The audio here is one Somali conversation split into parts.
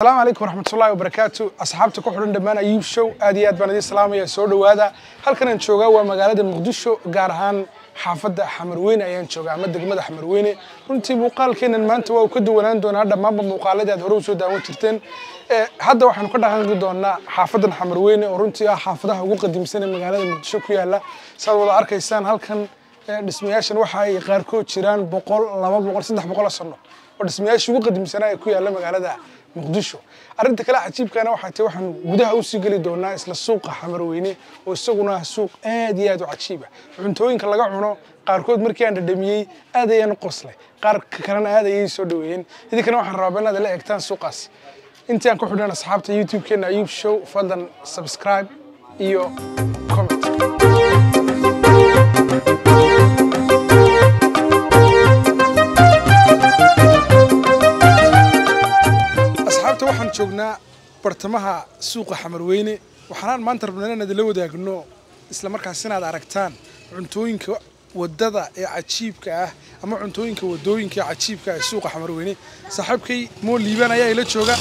السلام عليكم ورحمة الله وبركاته أصحابتي كحولن دمان أيوب شو آديات بندي السلام يا سود وهذا هل كنا نشوفه ومقالة المقدسو جارهان حافظ حمروين أيان شوفه عمد جمد حمرويني كنت مقال كنا ما أنت وكده ونندون هذا ما بمقالة ده هروس وده وترتين هذا وحنا كنا هنقدرنا حافظ حمرويني ورنتي حافظها وقدم سنة مقالة المقدسو كيالا سووا أركيسان هل كان اسمياشن وحي غيركو تيران بقول لما بقول صدق بقول الصنع ودسمياش وقدم سنة كيالا مقالة مقدسو أرنت كلا عجيب كان واحد وحن وده وسجل دونا إسلا السوق حمرويني والسوقنا سوق آديات وعجيبة عنتوين كلا جعنو قاركود مركان الدمية آدي ينقص له قارك كان آدي يسودوين إذا كانوا واحد رابنا ده لا إكتان سوقاس أنت أنكو حدنا أصحابتي يوتيوب كنا أيوب شو فضلا سبسكرايب إيو كومنت waxaan joognaa bartamaha suuqa xamarweyne waxaan maanta rabnaa inaan la wadaagno isla markaas inaad aragtaan cuntooyinka wadada ee cajiibka ah ama cuntooyinka wadooyinka cajiibka ah suuqa xamarweyne saaxiibkay moo liiban ayaa ila jooga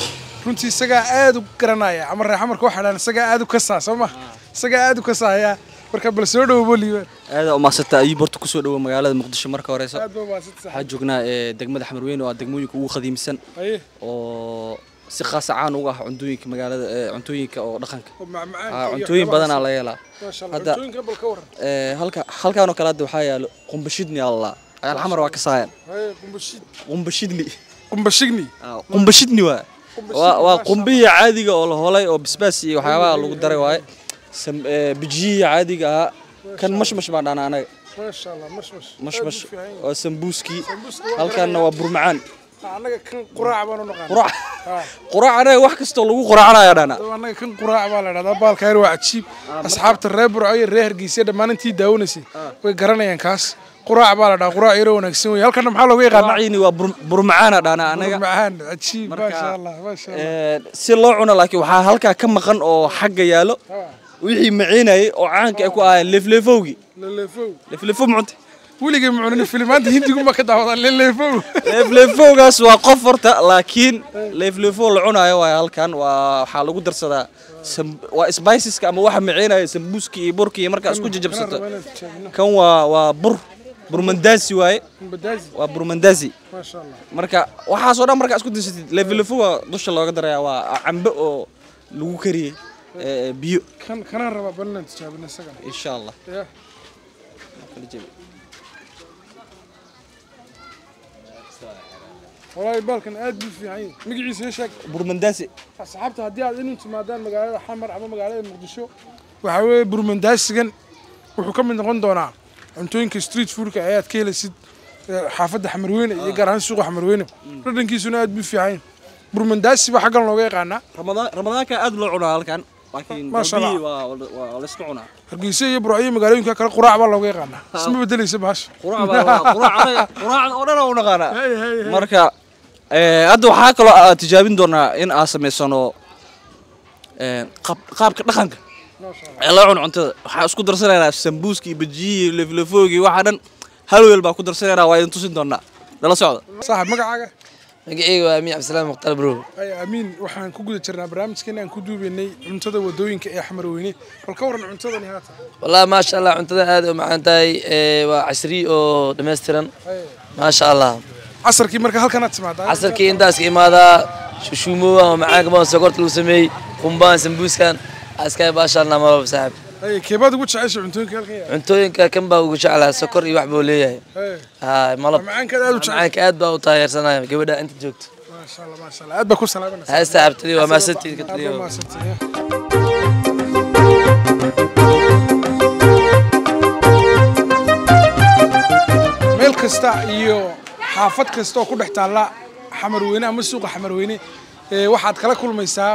runtii isaga aad u garanaya ama reexamarka waxaan isaga aad u kasaa Soomaa isaga aad u kasaaya marka bal soo dhawo liiban aad u maasata ayuu bartu ku soo dhawo magaalada Muqdisho marka horeysa waxa joognaa degmada xamarweyne oo degmooyinka ugu qadiimsan oo si khaas ah uga cuntooyinka magaalada cuntooyinka oo dhaqanka cuntooyin badan la yeelaa hadda halkaan oo kala waxa yaalo qumbashidni Allah ayal xamar waa ka saayaan qumbashidni waa qumbiya caadiga oo la holay oo bisbaas iyo waxyaabaha lagu daray waay bijiya caadiga kan mashmash baan anaga ma sha Allah mashmash oo sambuuski halkaan waa burmacaan anaga kan quraac baan u naqaan quraac anaga wax kasto lagu quraacanayo dhana anaga kan quraac baa la dhahdaa baalka yar waa cajiib asxaabta reer Burco iyo reer Hargeysa dhamaantii daawanaysi way garanayaan kaas quraac baa la dhahaa quraac yar wanaagsan way halkan maxaa lagu yaqaanaa ciini waa burmacaan dhana anaga burmacaan cajiib ma sha Allah si loo cuno laakiin waxa halka ka maqan oo xagga yaalo wixii maciinay oo caanka ay ku ahaayeen leefleefowgi mucunta ولقي معنا فيلمات هندي ما كده هذا ليفليفو قاس وقفرت لكن ليفليفو العنا يا هالكان وحال قدر صدا وسبايسز كأما واحد معينا سمبوسكي بوركي مركز كوجي جبسته كان برمندازي واي وبرمندازي ما شاء الله مركز وحاسونا مركز كوجي ليفليفو دوش الله قدر يا وعنبق لو كريه بيو كان ربع بلنا تجابنا سكان إن شاء الله والله بالكن آد في عين مقعيس يشك برمنداسي أصحابته هدي أنتم مادان مقالة حمر عم مقالة مقدسو وحوي برمنداسي كان وحكم من غندونا أنتوين كستريت فول كعيات كيل سد حافظ حمروين يقرأ سوق حمروين ردن كيسونا آد في عين برمنداسي بحق الله ويقعنا رمضان كان آد لعنا كان لكن ما شاء الله ولسكعنا هرقيسية إبراهيم مقالين كلا قراع بالله ويقعنا اسمه بدل يسبهاش قراع ورانا ونقانا مركا هذا وحاكلو تجابين دونا إن أسميسانو قابك دخانك الله عون عنده حاسكو درسنا سمبوسكي بجي لفلفوقي واحدا هلو يلبا كو درسنا وايد توسين دونا دلا سعود صاحب مقعاga magacayga Amiin Abdisalaam Muqtal bro ay Amiin waxaan ku guda jirnaa barnaamijkeena aan ku duubanay cuntada wadooyinka ee xamarweyne bal ka waran cuntadani haata wallahi ma sha Allah cuntada aad u macaan tahay waa casri oo dhameystiran ma sha Allah casarkii marka halkan aad timaada casarkii intaas imaada shushuumo ama macaan ma sokorta lagu sameey qumbaan sambuuskan askay ba sha Allah maraba saaxib ay keebad ugu jeceshay cuntooyinka halkan cuntooyinka kan baa ugu jeclaa sokor iyo wax buu leeyahay malab macaanka aad baa u taageersanaya gabadha inta joogto ma sha Allah aad baa ku salaamanaysa hay saaxibtay waa maasantii ka taliyo meel kasta iyo xaafad kasta oo ku dhex taala xamarweyne ama suuqa xamarweyne waxaad kala kulmaysaa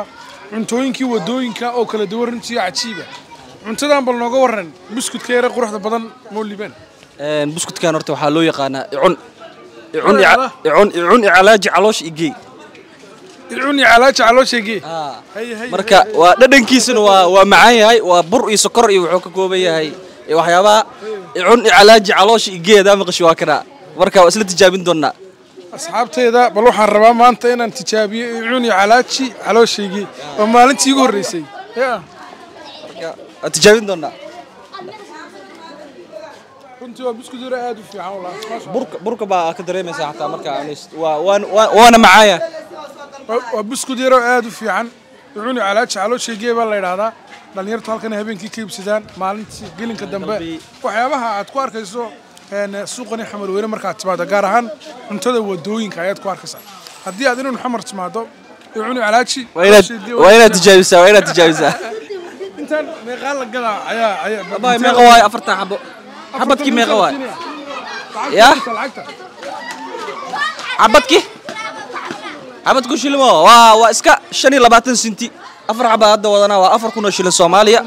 cuntooyinkii wadooyinka oo kala duwan runtii cajiiba cuntadan bal nooga waran buskudka yar quruxda badan moo liiban buskudkan horta waxa loo yaqaanaa icun ilaaji caloosh igey icun ilaaji caloosh igey marka waa dhadhankiisuna waa macaan yahay waa bur iyo sokor iyo wuxuu ka kooban yahay waxyaabaha icun ilaaji caloosh igey da maqashi waa kana marka waa isla tijaabin doonaa asxaabteeda bal waxaan rabaa maanta inaan tijaabiyo cuni calaaji calooshaygi oo maalintii ugu horeysay tijaabin doonaa runtii waa buskud yar aad u fiican walaal burka baa ka dareemaysaa xataa marka waana macaaya waa buskud yar aad u fiican cuni calaaji calooshaygi baa la yiraahdaa dhalinyartu halkan habeenkii ka iibsadaan maalintii gelinka dambe waxyaabaha aad ku arkayso suuqani Xamarweyne markaad timaado gaar ahaan cuntada wadooyinka ayaad ku arkaysaa haddii aad inuu xamar timaado cuni calaaji waa inaad tijaabisaa intaan meeqa la gadaa ayaa baba meeqa waay 4 xabo xabadkii meeqa waay ya xabadku shilmo waa iska 25 senti 4 xabo hadda wadana waa 4 kun oo shilin Soomaaliya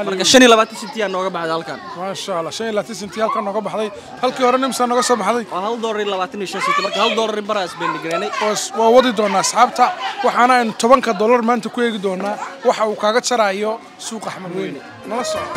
marka 25 senti aan nooga baxday halkan ma sha Allah 25 senti halkan nooga baxday halkii hore nimsa nooga soo baxday $1.25 senti marka $1 baraas been gareynay waa wadi doonaa asxaabta waxaana aan $10 maanta ku eegi doonaa waxa uu kaaga jarayo suuqa Xamarweyne nala soco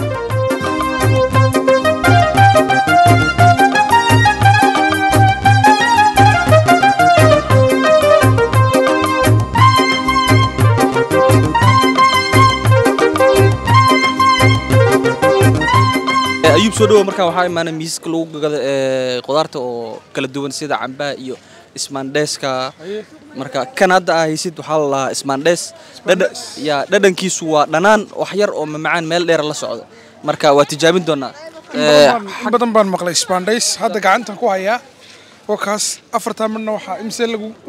ayub soo dhaw marka waxa imaanay miiska lagu gado qudaarta oo kala duwan sida cambaha iyo ismaandheeska marka kan hadda haysid waxa la ismaandhees dhadhankiisu waa dhanaan wax yar oo macaan meel dheer la socdo marka waa tijaabin doonaa badan baan maqlay ismaandhees hadda gacanta ku haya oo kaas 4 midna waxa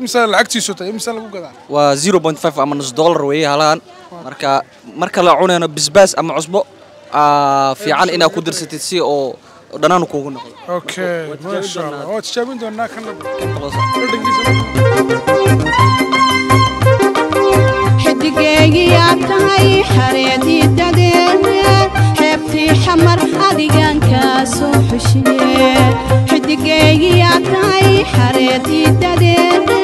imsa lacagtiisu tahay imsa lagu gadaa waa 0.5 ama $1 weeye halaan marka la cunayno bisbaas ama cusbo fiican inaad ku dirsatid si oo dhanaan kuugu noqdo okay ma sha Allah oo tijaabin doonaa kan xidigeeygi aad tahay xareedii dadeena xeebtii xamar adigan ka soo xushiye xidigeeygi aad tahay xareedii dadeena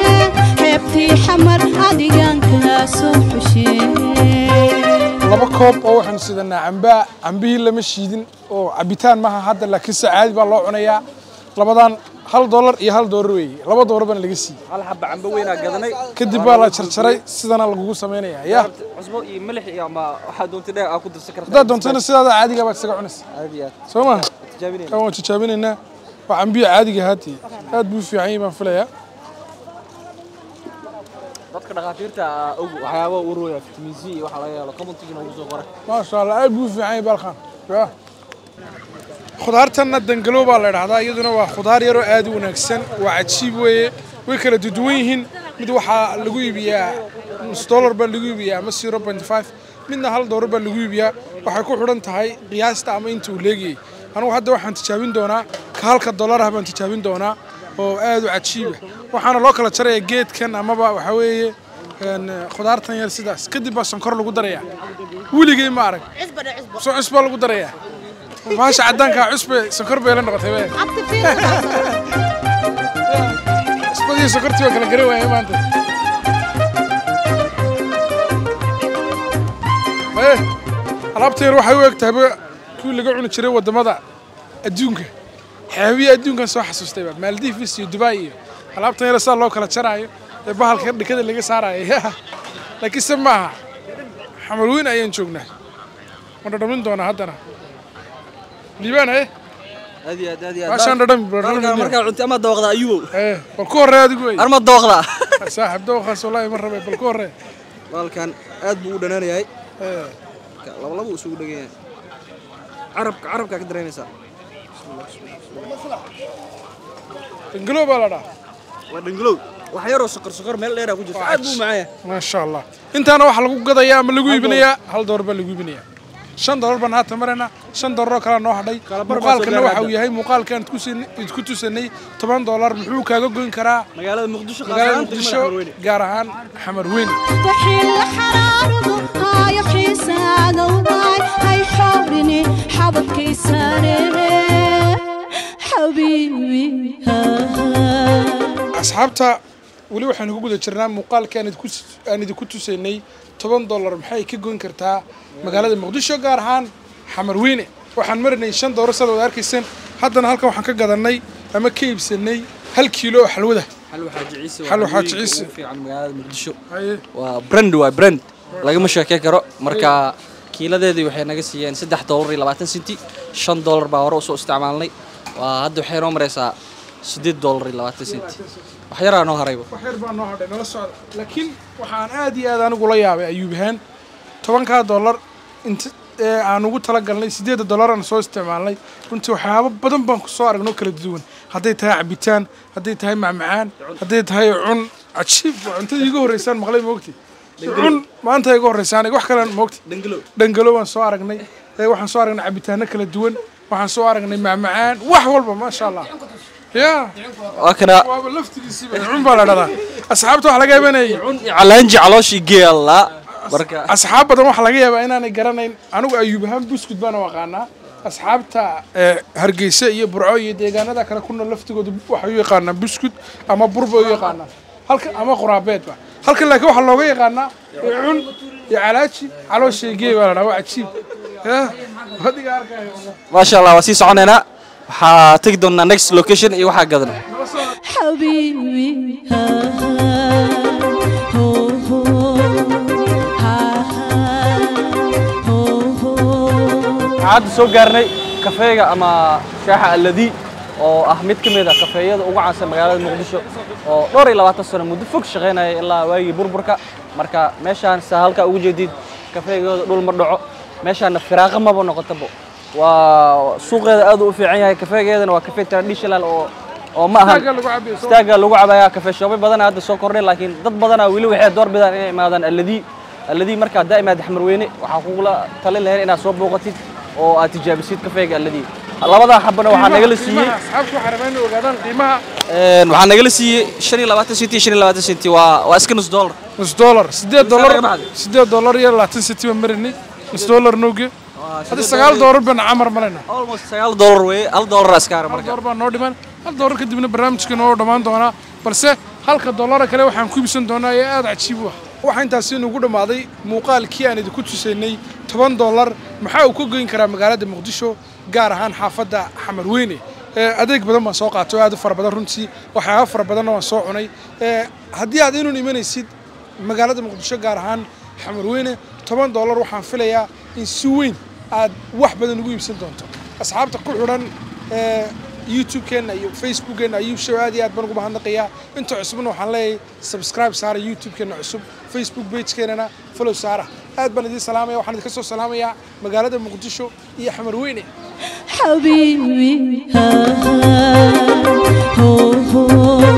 xeebtii xamar adigan ka soo xushiye laba koob oo waxaan sidanaa cambihii lama shiidin oo cabitaan maaha hadda laakiin caadi baa loo cunayaa labadan $1 iyo $1 weeye $2 baan laga siiyay hal xabba cambo weyn aan gadanay kadib baa la jarjaray sidana lagu sameeynaya ya cusbo iyo milix iyo ama waxa doontay aad ku dirsan kartaa hadda doontana sidaada caadiga baad isaga cunaysaa caadiga Sooma tijaabinayna waan tijaabinayna waa cambiyo caadiga haati aad buu fiican yahay baan filayaa dadka dhaqaatiirta waxyaabo u rooya vitamin C waxa laga helo commentiga ugu soo qoray ma sha Allah aad buu fiican yahay balkan khudaartana dangalo baa la yiraahdaa iyaduna waa khudaar yar oo aad u wanaagsan waa cajiib weeye way kala duwan yihiin mid waxa lagu iibiyaa $1 baa lagu iibiyaa ama 0.5 midna $1 baa lagu iibiyaa waxay ku xidhan tahay qiyaasta ama inta uu leegayay anigu hadda waxaan tijaabin doonaa ka $1 baan tijaabin doonaa oo aad u cajiib ah waxaana loo kala jaray geedkan amaba waxa weeye khudaartan yar sidaas kadib baa sonkor lagu darayaa weligay ma arag cusbo lagu darayaa maasha cadaanka cusbe sonkor bay la noqotay way cusbadii sonkortii waa kala garay waayay maanta alaabta yar waxay u eg tahay kuwii laga cuni jiray wadamada adduunka xeebiya adduunkan soo xasuustay Maldives iyo Dubai iyo alaabtan yar saa loo kala jaraayo ee bahalka dhikada laga saarayo laakiin samaaha Xamarweyne ayaan joognaa ma dhadhamin doona haddana liibaan aad ashan dhadham marka cunti ama dooqda ayuu bal ku horreey adigu way arma dooqda saaxib dooqaas wallahi mar rabay bal ku horreey balkan aad buu u dhanaanayahay laba isugu dhagan yahay carabka ka dareemaysaa dangalo baa la dhahaa waa dangalo wax yar oo soqor meel dheer ku jirta aad buu macaan ma sha Allah intaana wax lagu gadayaa ama lagu iibinayaa $1 baa lagu iibinayaa $5 baan haatan marayna $5 kala noo hadhay muuqaalkana waxa uu yahay muuqaalkan ku tusanay $10 muxuu kaaga goyn karaa magaalada Muqdisho gaar ahaan Xamarweyne وحيل حرارضو هاي حيساق وضاي هاي حورني حبكي ساري حبيبي asxaabta wali waxaan ugu guda jirnaa muuqaalkan aan idinku tusaynay $10 maxay ka goyn kartaa magaalada Muqdisho gaar ahaan Xamarweyne waxaan marinay $5 sida aad arkaysan haddana halkan waxaan ka gadanay ama ka iibsanay 1 kiilo xalwada حلو حاج عيسى في عن مقالة مقدشو أيه وبرند وبرند لقى مش كيكرو مركا kiiladeedii waxay naga siiyeen $3.20 senti $5 baa hore u soo isticmaalnay waa hadda waxay noo maraysaa $8.20 senti wax yar aan noo harayba wax yar baa noo hadhay nala socda laakiin waxaan aad iyo aad anigu la yaabay ayuubahan $10 inta aan ugu tala galnay $8 aan soo isticmaalnay runtii waxyaabo badan baan ku soo aragnay kala duwan hadday tahay cabitaan hadday tahay macmacaan hadday tahay cun cajiib cuntada iigu horeysaan maqlay moogti cun maanta iigu horeysaan wax kale moogti dangalo waan soo aragnay waxaan soo aragnay cabitaano kala duwan waxaan soo aragnay macmacaan wax walba ma sha Allah ya wakana waa laftigiisa cun baa la dhadaa asxaabta wax laga yabanay cun calaanji calooshi geela marka asxaab badan wax laga yaabaa inaanay garanayn anigu ayuubahan buskud baan waqaanaa asxaabta hargeysa iyo burco iyo deegaanada kale ku nool laftigooda waxa uu yaqaanaa buskud ama burba uu yaqaanaa halka ama quraabeedba halka laakiin waxa looga yaqaanaa cun iyo calaaji calooshi geela baa la dhadaa waa cajiib ya hadiga arkay ma sha Allah wasi soconeena waxa tagi doonaa next location iyo waxa gadan حبيبي عاد soo gaarnay kafeega ama shaaxa alladii oo ah mid kamid ah kafeeyada ugu caansan magaalada Muqdisho oo 22 sano muddo fog shaqeynaya ilaa waagii burburka marka meeshaan sahalka ugu jeedid kafeegooda dhul ma dhaco meeshaan firaaqo ma noqotabo waa suuqeeda aad u fiican yahay kafeegeedana waa kafee traditional oo ma aha istaaga lagu cabayaa kafee shoobe badan aad soo kordhay laakiin dad badan wali waxay door bidaan inay imaadaan alladii marka daa'imaad xamarweyne waxa kugula talin lahayn inaad soo booqatid oo aad tijaabisid kafeega alladii labada xabana waxa naga la siiyay asxaabtu waxa rabaan ogaadaan qiimaha waxa naga la siiyay $25 senti $25 senti waa iska $9 $8 iyo 20 senti marini $9 nooge hada $9 baan camar malena almost $9 way $1 askar marka $1 baan noo dhiman $1 kadibna barnaamijka noo dhamaan doona balse halka $1 kale waxaan ku ibsan doonaa ee aad cajiib ah waxa intaas inuu dhamaaday muuqaalkii aan idinku tusaynay $10 maxaa uu ku goyn karaa magaalada Muqdisho gaar ahaan xaafadda Xamarweyne adeeg badan ma soo qaato aad u far badan runtii waxyaabo far badan oo soo cunay haddii aad inuu imanaysid magaalada Muqdisho gaar ahaan Xamarweyne $10 waxaan filayaa in si weyn aad wax badan ugu iibsan doonto asxaabta ku xiran YouTube-keena iyo Facebook-keena ayuu show aad iyo aad baan ugu mahadnaqayaa inta cusubna waxaan leeyahay subscribe saara YouTube-keena cusub Facebook page-keenana follow saara aad baan idin salaamaya waxaan idinka soo salaamayaa magaalada Muqdisho iyo Xamarweyne حبيبي